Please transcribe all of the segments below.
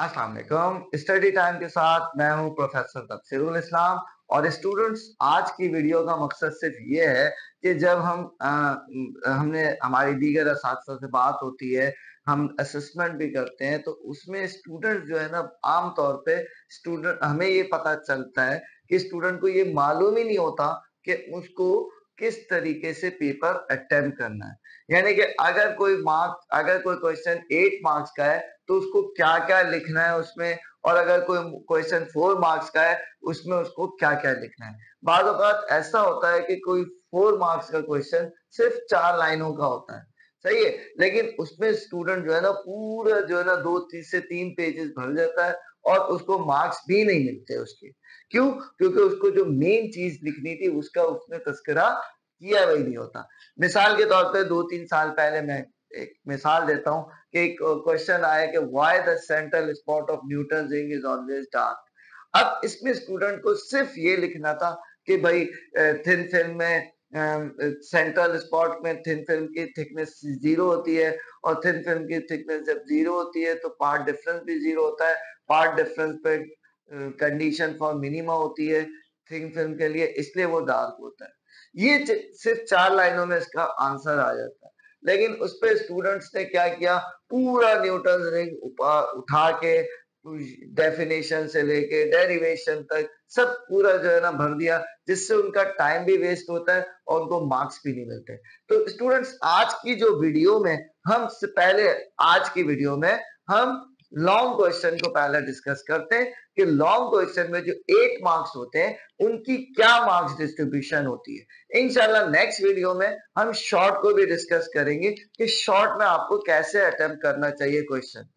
अस्सलाम वालेकुम। Study time के साथ मैं हूं प्रोफेसर तफसीरुल इस्लाम। और स्टूडेंट्स, आज की वीडियो का मकसद सिर्फ ये है कि जब हमने हमारी दीगर असातिज़ा से बात होती है, हम असेसमेंट भी करते हैं, तो उसमें स्टूडेंट जो है ना, आम तौर पे स्टूडेंट हमें ये पता चलता है कि स्टूडेंट को ये मालूम ही नहीं होता कि उसको किस तरीके से पेपर अटेम्प्ट करना है। यानी कि अगर कोई क्वेश्चन 8 मार्क्स का है तो उसको क्या-क्या लिखना है उसमें, और अगर कोई क्वेश्चन 4 मार्क्स का है, उसमें उसको क्या-क्या लिखना है। बाज़ औक़ात ऐसा होता है कि कोई 4 मार्क्स का क्वेश्चन सिर्फ़ 4 लाइनों का होता है, सही है? लेकिन उसमें स्टूडेंट जो है ना, पूरा जो है ना 2 ती से 3 पेजेज़ भर जाता है और उसको मार्क्स भी नहीं मिलते उसके। क्यों? क्योंकि उसको जो मेन चीज़ लिखनी थी उसका उसने तज़किरा किया हुआ ही नहीं होता। मिसाल के तौर पे 2-3 साल पहले मैं एक मिसाल देता हूँ कि एक क्वेश्चन आया कि why the central spot of Newton's ring is always dark. अब इसमें स्टूडेंट को सिर्फ ये लिखना था कि भाई थिन फिल्म में सेंट्रल स्पॉट में थिन फिल्म की थिकनेस 0 होती है, और थिन फिल्म की थिकनेस जब 0 होती है तो पार्ट डिफरेंस भी 0 होता है। पार्ट डिफरेंस पे कंडीशन फॉर मिनिमा होती है थिन फिल्म के लिए, इसलिए वो डार्क होता है। ये सिर्फ 4 लाइनों में इसका आंसर आ जाता है। लेकिन उसपे स्टूडेंट्स ने क्या किया, पूरा न्यूटन रिंग उठा के डेफिनेशन से लेके डेरिवेशन तक सब पूरा जो है ना भर दिया, जिससे उनका टाइम भी वेस्ट होता है और उनको मार्क्स भी नहीं मिलते। तो स्टूडेंट्स, आज की वीडियो में हम लॉन्ग क्वेश्चन को पहले डिस्कस करते हैं कि लॉन्ग क्वेश्चन में जो 8 मार्क्स होते हैं उनकी क्या मार्क्स डिस्ट्रीब्यूशन होती है। इंशाल्लाह नेक्स्ट वीडियो में हम शॉर्ट को भी डिस्कस करेंगे कि शॉर्ट में आपको कैसे अटेम्प्ट करना चाहिए क्वेश्चन।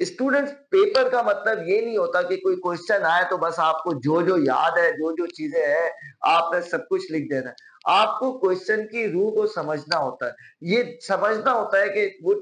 स्टूडेंट्स, पेपर का मतलब ये नहीं होता कि कोई क्वेश्चन आए तो बस आपको जो याद है, जो चीजें हैं, आपने सब कुछ लिख देना है। आपको क्वेश्चन की रूह को समझना होता है। ये समझना होता है कि वो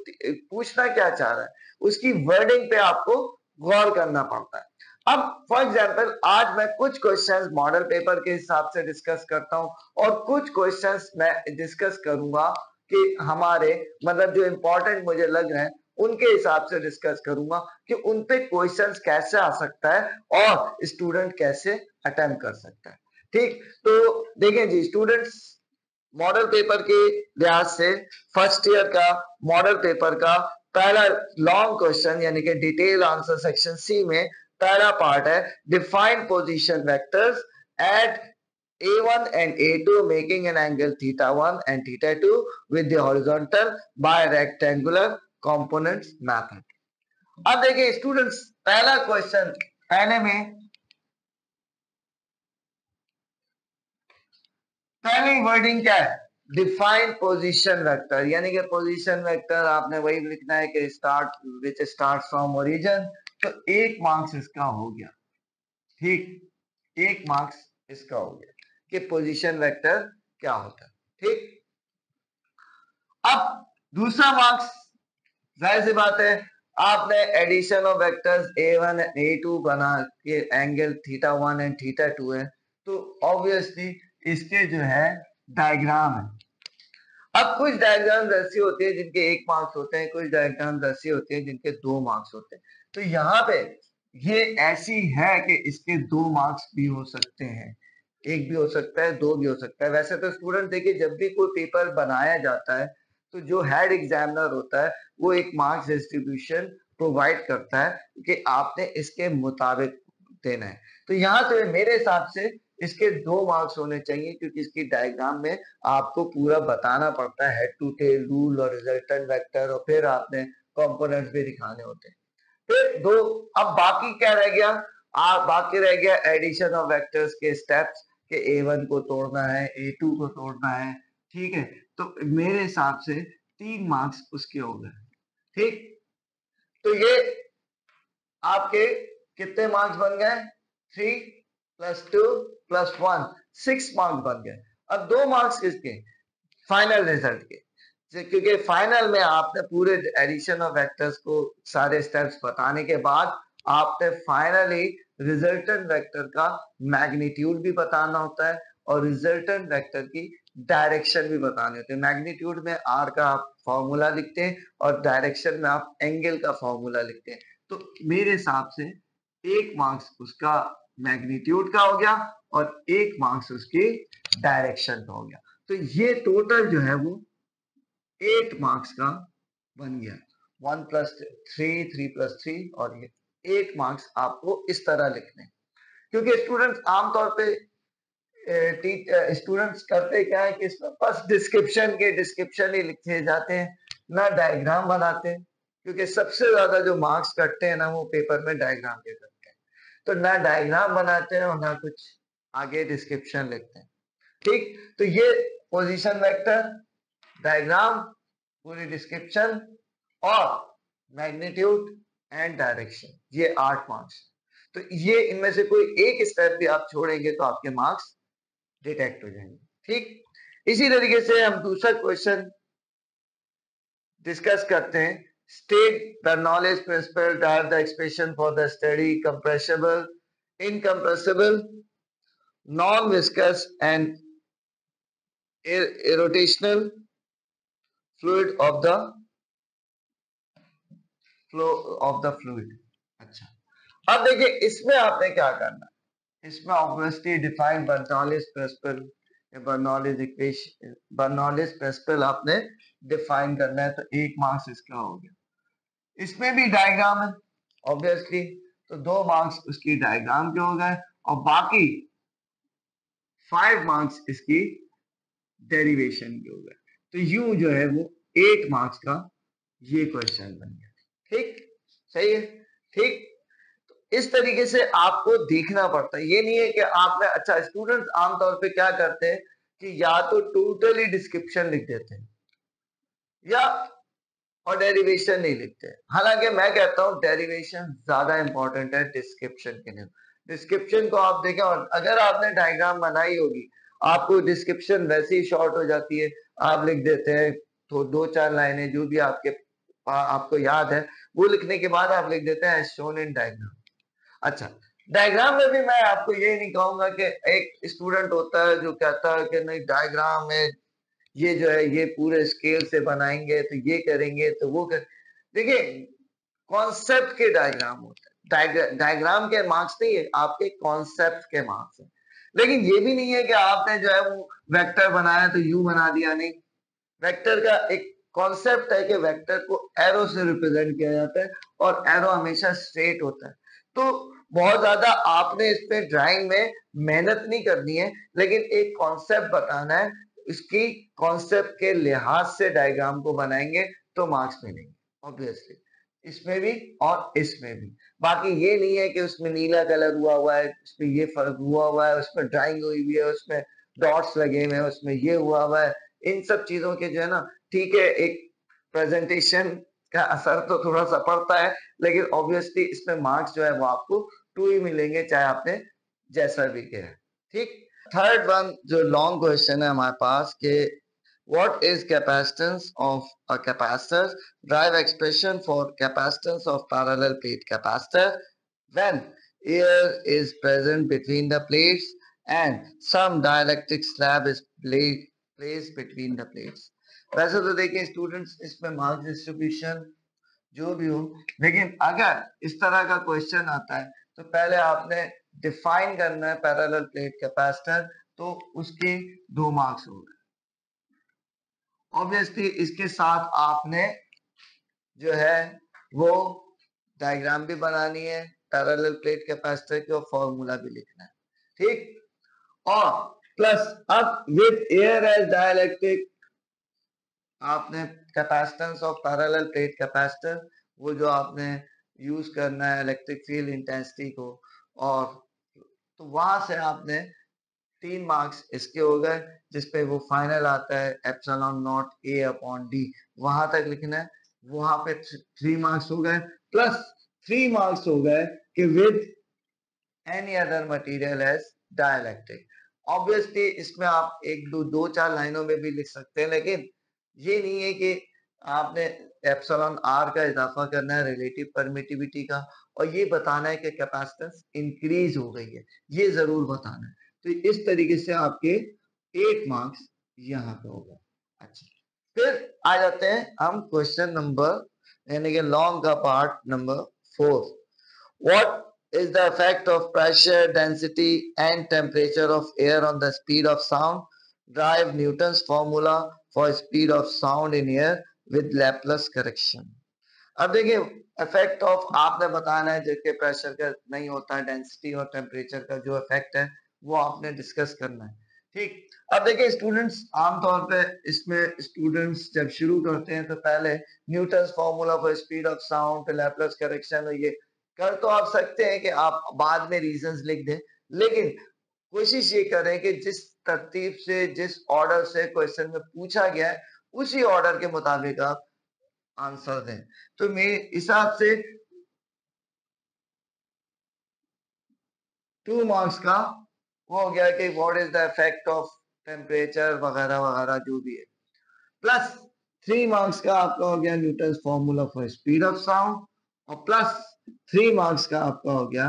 पूछना क्या चाह रहा है, उसकी वर्डिंग पे आपको गौर करना पड़ता है। अब फॉर एग्जांपल आज मैं कुछ क्वेश्चंस मॉडल पेपर के हिसाब से डिस्कस करता हूं, और कुछ क्वेश्चंस मैं डिस्कस करूंगा कि हमारे मतलब जो इंपॉर्टेंट मुझे लग रहे हैं उनके हिसाब से डिस्कस करूंगा कि उन पे क्वेश्चंस कैसे आ सकता है और स्टूडेंट कैसे अटेम्प्ट कर सकता है। ठीक, तो देखें जी स्टूडेंट्स, मॉडल पेपर के लिहाज से फर्स्ट ईयर का मॉडल पेपर का पहला लॉन्ग क्वेश्चन यानी कि डिटेल आंसर सेक्शन सी में पहला पार्ट है define position vectors at A1 and A2 making an angle theta1 and theta2 with the horizontal by rectangular components method। अब देखिए स्टूडेंट्स, पहला क्वेश्चन पहली वर्डिंग क्या है, डिफाइन पोजीशन वेक्टर। यानी कि पोजीशन वेक्टर आपने वही लिखना है कि विच स्टार्ट फ्रॉम ओरिजिन। तो 1 मार्क्स इसका हो गया। ठीक, 1 मार्क्स इसका हो गया कि पोजीशन वेक्टर क्या होता है। ठीक, अब दूसरा मार्क्स, जाहिर सी बात है, आपने addition of vectors A1 and A2 बना के एंगल θ1 एंड θ2 है, तो ऑब्वियसली इसके जो है डायग्राम है। अब कुछ डायग्राम्स ऐसी होती है जिनके 1 मार्क्स होते हैं, कुछ डायग्राम्स ऐसी होती है जिनके 2 मार्क्स होते हैं। तो यहाँ पे ये ऐसी है कि इसके 2 मार्क्स भी हो सकते हैं, 1 भी हो सकता है, 2 भी हो सकता है। वैसे तो स्टूडेंट देखिए, जब भी कोई पेपर बनाया जाता है तो जो हेड एग्जामिनर होता है वो एक मार्क्स डिस्ट्रीब्यूशन प्रोवाइड करता है कि आपने इसके मुताबिक देना है। तो यहाँ से मेरे हिसाब से इसके 2 मार्क्स होने चाहिए, क्योंकि इसकी डायग्राम में आपको पूरा बताना पड़ता है, हेड टू टेल रूल और रिजल्टेंट वेक्टर, और फिर आपने कंपोनेंट्स भी दिखाने होते हैं। फिर 2, अब बाकी क्या रह गया, बाकी रह गया एडिशन ऑफ वेक्टर्स के स्टेप्स कि A1 को तोड़ना है, A2 को तोड़ना है। ठीक है, तो मेरे हिसाब से 3 मार्क्स उसके हो गए। ठीक, तो ये आपके कितने मार्क्स बन गए, 3 + 2 + 1 6 मार्क्स बन गए। अब 2 मार्क्स किसके, फाइनल रिजल्ट के, क्योंकि फाइनल में आपने पूरे एडिशन ऑफ वेक्टर्स को सारे स्टेप्स बताने के बाद आपने फाइनली रिजल्टेंट वेक्टर का मैग्नीट्यूड भी बताना होता है और रिजल्टेंट वेक्टर की डायरेक्शन भी बताने होते हैं। मैग्नीट्यूड में आर का आप फॉर्मूला लिखते हैं और डायरेक्शन में आप एंगल का फॉर्मूला लिखते हैं। तो मेरे हिसाब से 1 मार्क्स उसका मैग्नीट्यूड का हो गया और 1 मार्क्स उसके डायरेक्शन का हो गया। तो ये टोटल जो है वो 8 मार्क्स का बन गया। 1 + 3, 3 + 3 और ये 8 मार्क्स आपको इस तरह लिखने, क्योंकि स्टूडेंट्स आमतौर पे स्टूडेंट्स करते क्या है कि इसमें बस डिस्क्रिप्शन ही लिखे जाते हैं, ना डायग्राम बनाते हैं, क्योंकि सबसे ज्यादा जो मार्क्स कटते हैं ना वो पेपर में डायग्राम के करते हैं। तो ना डायग्राम बनाते हैं और ना कुछ आगे डिस्क्रिप्शन लिखते हैं। ठीक, तो ये पोजीशन वेक्टर, डायग्राम, पूरी डिस्क्रिप्शन और मैग्नीट्यूड एंड डायरेक्शन, ये 8 मार्क्स। तो ये इनमें से कोई एक स्टेप भी आप छोड़ेंगे तो आपके मार्क्स डिटेक्ट हो जाएंगे। ठीक, इसी तरीके से हम दूसरा क्वेश्चन डिस्कस करते हैं। State Bernoulli's principle, derive the expression for the steady compressible, incompressible, non viscous and irrotational fluid of the flow of the fluid। अच्छा, अब देखिए इसमें आपने क्या करना है, इसमें obviously define Bernoulli's principle, Bernoulli's equation, Bernoulli's principle आपने डिफाइन करना है, तो 1 मार्क्स इसका हो गया। इसमें भी डायग्राम है ऑब्वियसली, तो 2 मार्क्स उसकी डायग्राम के हो गए और बाकी 5 मार्क्स इसकी डेरिवेशन के हो गए। तो यूं जो है वो 8 मार्क्स का ये क्वेश्चन बन गया। ठीक, सही है। ठीक, तो इस तरीके से आपको देखना पड़ता है, ये नहीं है कि आपने, अच्छा स्टूडेंट्स आमतौर पे क्या करते हैं कि या तो टोटली डिस्क्रिप्शन लिख देते हैं या और डेरिवेशन नहीं लिखते हैं। हालांकि मैं कहता हूं डेरिवेशन ज्यादा इंपॉर्टेंट है डिस्क्रिप्शन के लिए। डिस्क्रिप्शन को आप देखें और अगर आपने डायग्राम बनाई होगी, आपको डिस्क्रिप्शन वैसे ही शॉर्ट हो जाती है, आप लिख देते हैं तो 2-4 लाइनें जो भी आपको याद है वो लिखने के बाद आप लिख देते हैं एज शोन इन डायग्राम। अच्छा, डायग्राम में भी मैं आपको ये नहीं कहूंगा कि एक स्टूडेंट होता है जो कहता है कि नहीं डायग्राम में ये जो है ये पूरे स्केल से बनाएंगे तो ये करेंगे तो वो कर, देखिए कॉन्सेप्ट के डायग्राम होते हैं, डायग्राम के मार्क्स नहीं है, आपके कॉन्सेप्ट के मार्क्स है। लेकिन ये भी नहीं है कि आपने जो है वो वेक्टर बनाया तो यू बना दिया, नहीं। वेक्टर का एक कॉन्सेप्ट है कि वेक्टर को एरो से रिप्रेजेंट किया जाता है और एरो हमेशा स्ट्रेट होता है। तो बहुत ज्यादा आपने इस पे ड्राइंग में मेहनत नहीं करनी है, लेकिन एक कॉन्सेप्ट बताना है, इसकी कॉन्सेप्ट के लिहाज से डायग्राम को बनाएंगे तो मार्क्स मिलेंगे ऑब्वियसली, इसमें भी और इसमें भी। बाकी ये नहीं है कि उसमें नीला कलर हुआ है, उसमें ये फर्क हुआ है, उसमें ड्राइंग हुई हुई है, उसमें डॉट्स लगे हुए हैं, उसमें ये हुआ है, इन सब चीजों के जो है ना, ठीक है एक प्रेजेंटेशन का असर तो थोड़ा सा पड़ता है, लेकिन ऑब्वियसली इसमें मार्क्स जो है वो आपको 2 ही मिलेंगे चाहे आपने जैसा भी किया। ठीक, थर्ड वन जो लॉन्ग क्वेश्चन है हमारे पास के what is capacitance of a capacitor, drive expression for capacitance of parallel plate capacitor when air is present between the plates and some dielectric slab is placed between the plates। वैसे तो देखिए students इसमें marks distribution जो भी हो, लेकिन अगर इस तरह का क्वेश्चन आता है तो पहले आपने डिफाइन करना है पैरेलल प्लेट कैपेसिटर, तो उसके 2 मार्क्स हो गए। ऑब्वियसली इसके साथ आपने जो है वो डायग्राम भी बनानी है पैरेलल प्लेट कैपेसिटर की और फॉर्मूला भी लिखना है। ठीक, और प्लस अब विद एयर एज डाइलेक्ट्रिक आपने capacitance of parallel plate capacitor, वो जो आपने यूज करना है इलेक्ट्रिक फील्ड इंटेंसिटी को, और तो वहां से आपने 3 मार्क्स इसके हो गए, जिसपे वो फाइनल आता है epsilon not a upon D, वहां तक लिखना है। वहां पे 3 मार्क्स हो गए, प्लस 3 मार्क्स हो गए कि with any other material as dielectric. Obviously इसमें आप 1-2-4 लाइनों में भी लिख सकते हैं, लेकिन ये नहीं है कि आपने एप्सिलॉन आर का इजाफा करना है रिलेटिव परमिटिविटी का, और ये बताना है कि कैपेसिटेंस इंक्रीज हो गई है, ये जरूर बताना है। तो इस तरीके से आपके 8 मार्क्स यहाँ पे होगा। अच्छा, फिर आ जाते हैं हम क्वेश्चन नंबर यानी कि लॉन्ग का part number 4. What is the effect of pressure, density and temperature of air on the speed of sound? Derive Newton's formula for speed of sound in air with Laplace correction. अब देखिए effect of आपने बताना है जबकि pressure का नहीं होता है, डेंसिटी और टेम्परेचर का जो इफेक्ट है वो आपने डिस्कस करना है। ठीक, अब देखिए स्टूडेंट्स आमतौर पे इसमें स्टूडेंट्स जब शुरू करते हैं तो पहले Newton's formula for speed of sound, फिर लैप्लास करेक्शन, ये कर तो आप सकते हैं कि आप बाद में रीजंस लिख दें, लेकिन कोशिश ये करें कि जिस तरतीब से, जिस ऑर्डर से क्वेश्चन में पूछा गया है उसी ऑर्डर के मुताबिक आप आंसर दें। तो मेरे हिसाब से 2 मार्क्स का वो हो गया कि what is the effect of temperature वगैरह वगैरह जो भी है, प्लस 3 मार्क्स का आपका हो गया Newton's formula for speed of sound, और प्लस 3 मार्क्स का आपका हो गया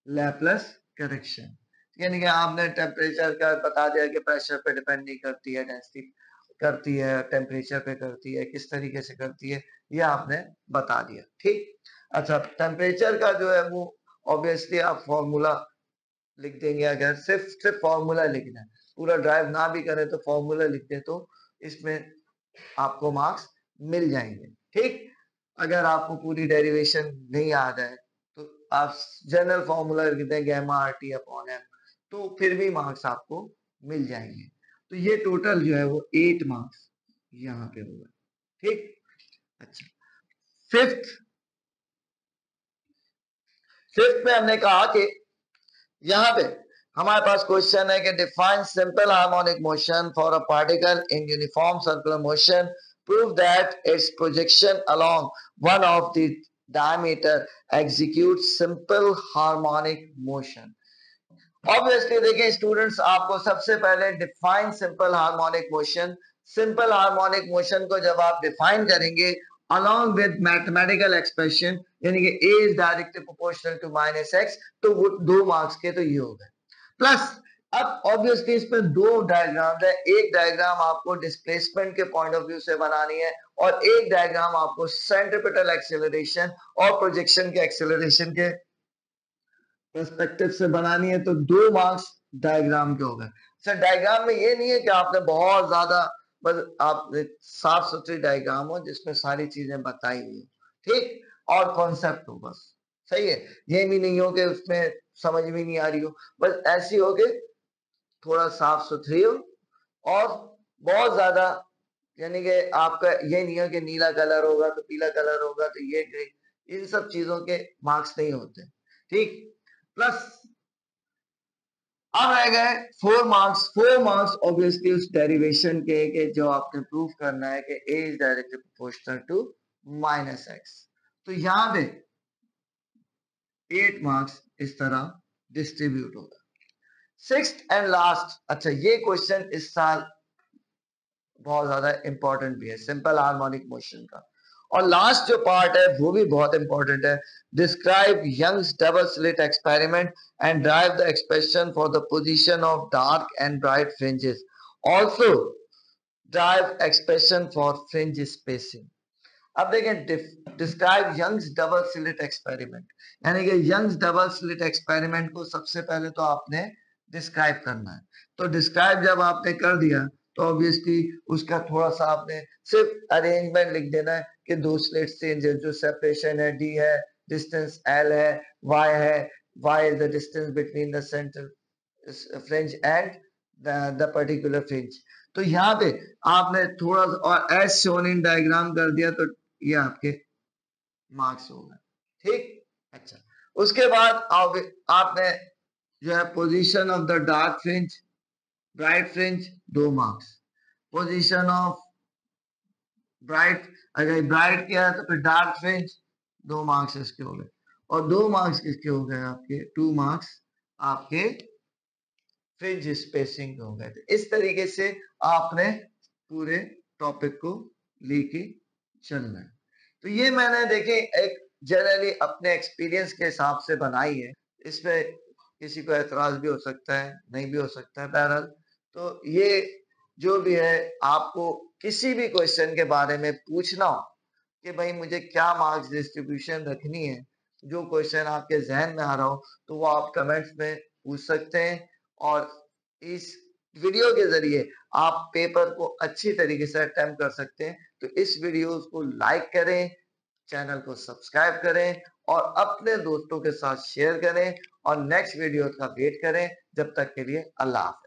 लैप्लास करेक्शन। यानी कि आपने टेम्परेचर का बता दिया कि प्रेशर पे डिपेंड नहीं करती है, डेंसिटी करती है, टेम्परेचर पे करती है, किस तरीके से करती है ये आपने बता दिया। ठीक, अच्छा टेम्परेचर का जो है वो ऑब्वियसली आप फॉर्मूला लिख देंगे, अगर सिर्फ फॉर्मूला लिखना है, पूरा ड्राइव ना भी करें तो फॉर्मूला लिख दें तो इसमें आपको मार्क्स मिल जाएंगे। ठीक, अगर आपको पूरी डेरिवेशन नहीं याद है तो आप जनरल फॉर्मूला लिख दें गैमा RT अपॉन एम, तो फिर भी मार्क्स आपको मिल जाएंगे। तो ये टोटल जो है वो 8 मार्क्स यहाँ पे होगा। ठीक, अच्छा फिफ्थ में हमने कहा कि यहाँ पे हमारे पास क्वेश्चन है कि define simple harmonic motion for a particle in uniform circular motion, prove that it's projection along one of the diameter execute simple harmonic motion. Obviously देखिए स्टूडेंट्स, आपको सबसे पहले define simple harmonic motion, simple harmonic motion को जब आप define करेंगे along with mathematical expression, यानी कि a is directly proportional to minus x, तो वो 2 मार्क्स के तो ये हो गए। प्लस अब ऑब्वियसली इसमें 2 डायग्राम है, एक डायग्राम आपको डिस्प्लेसमेंट के पॉइंट ऑफ व्यू से बनानी है और एक डायग्राम आपको सेंट्रीपिटल एक्सेलरेशन और प्रोजेक्शन के एक्सेलरेशन के पर्सपेक्टिव से बनानी है, तो 2 मार्क्स डायग्राम के हो गए। सर डायग्राम में ये नहीं है कि आपने बहुत ज्यादा, बस आप साफ सुथरी डायग्राम हो जिसमें सारी चीजें बताई हुई, ठीक, और कॉन्सेप्ट हो, बस सही है। ये भी नहीं हो कि उसमें समझ में नहीं आ रही हो, बस ऐसी हो कि थोड़ा साफ सुथरी हो और बहुत ज्यादा, यानी कि आपका ये नहीं हो कि नीला कलर होगा तो पीला कलर होगा तो ये, इन सब चीजों के मार्क्स नहीं होते। ठीक, प्लस अब रह गए 4 मार्क्स। 4 मार्क्स ऑब्वियसली उस डेरिवेशन के जो आपने प्रूफ करना है कि a is directly proportional to minus x, तो यहां पे 8 मार्क्स इस तरह डिस्ट्रीब्यूट होगा। सिक्स्थ एंड लास्ट, अच्छा ये क्वेश्चन इस साल बहुत ज्यादा इंपॉर्टेंट भी है, सिंपल हार्मोनिक मोशन का, और लास्ट जो पार्ट है वो भी बहुत इंपॉर्टेंट है। Describe Young's double slit experiment and derive the expression for the position of dark and bright fringes, also derive expression for fringe spacing. अब देखें describe Young's double slit experiment, यानी कि यंग्स डबल स्लिट एक्सपेरिमेंट को सबसे पहले तो आपने describe करना है। तो डिस्क्राइब जब आपने कर दिया तो ऑब्वियसली उसका थोड़ा सा आपने सिर्फ अरेंजमेंट लिख देना है कि 2 स्लिट चेंज है, जो सेपरेशन है d है, डिस्टेंस l है, y है, y is the distance between the center fringe and the particular fringe। तो यहाँ पे आपने थोड़ा और एज शोन इन डायग्राम कर दिया तो ये आपके मार्क्स हो गए। ठीक, अच्छा उसके बाद आपने जो है position of the dark fringe, bright fringe 2 marks, position of bright, अगर ब्राइट किया है तो फिर डार्क फ्रिंज 2 मार्क्स इसके हो गए, और 2 मार्क्स किसके हो गए आपके, 2 मार्क्स आपके फ्रिंज स्पेसिंग हो गए। इस तरीके से आपने पूरे टॉपिक को लेके चलना है। तो ये मैंने देखे एक जनरली अपने एक्सपीरियंस के हिसाब से बनाई है, इसमें किसी को एतराज भी हो सकता है, नहीं भी हो सकता है, बहरहाल तो ये जो भी है, आपको किसी भी क्वेश्चन के बारे में पूछना हो कि भाई मुझे क्या मार्क्स डिस्ट्रीब्यूशन रखनी है, जो क्वेश्चन आपके जहन में आ रहा हो तो वो आप कमेंट्स में पूछ सकते हैं, और इस वीडियो के जरिए आप पेपर को अच्छी तरीके से अटेम्प्ट कर सकते हैं। तो इस वीडियो को लाइक करें, चैनल को सब्सक्राइब करें और अपने दोस्तों के साथ शेयर करें, और नेक्स्ट वीडियो का वेट करें। जब तक के लिए अल्लाह हाफ़िज़।